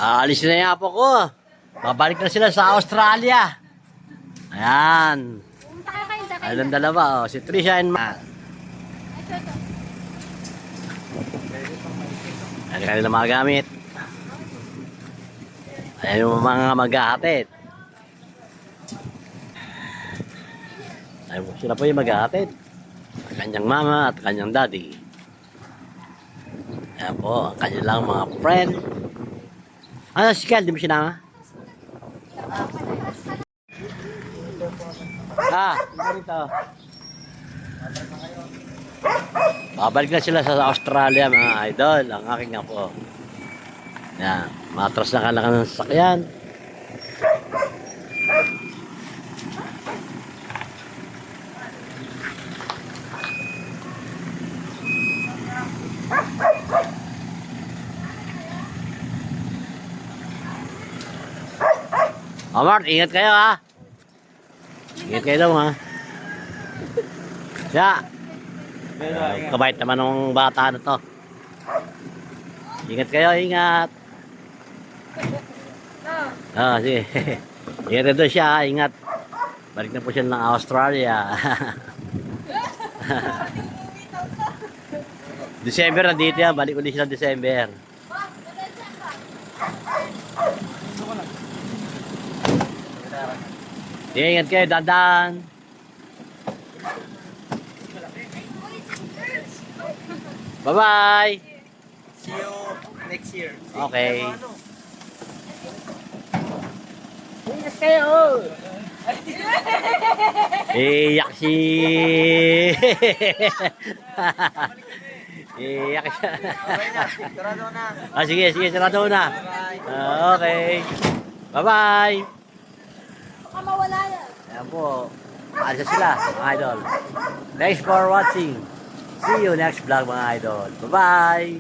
Aalis na yung apo ko. Babalik na sila sa Australia. Ayan. Pumunta kayo kayo, sakay Ayun ang na. dalawa. Oh. Si Trisha and Ma. Ito, ito. Ayan kanila mga gamit. Ayan yung mga maghahatid. Ayan po, sila po yung maghahatid. Ang kanyang mama at kanyang daddy. Ayan po, ang kanilang mga friend. Ano si Kel? Di mo sinama? Dito. Babalik na sila sa Australia mga idol. Ang aking apo. Yan. Matras na ka ng sasakyan. Mart, ingat kayo ha. Ingat kayo daw ha. Ya. Kabait naman ng bata na to. Ingat kayo, ingat. Sige. Ingat na doon siya, ingat. Balik na po siya ng Australia. December nandito yan, balik ulit siya ng December. Ingat kayo, dandan. Bye-bye. See you next year. Okay. Ingat kayo. Iyak si... Iyak siya. Okay na, sarado na. Sige, sarado na. Okay. Bye-bye. Baka mawala yan. Ayan po. Alis na sila, mga idol. Thanks for watching. See you next vlog, mga idol. Bye-bye.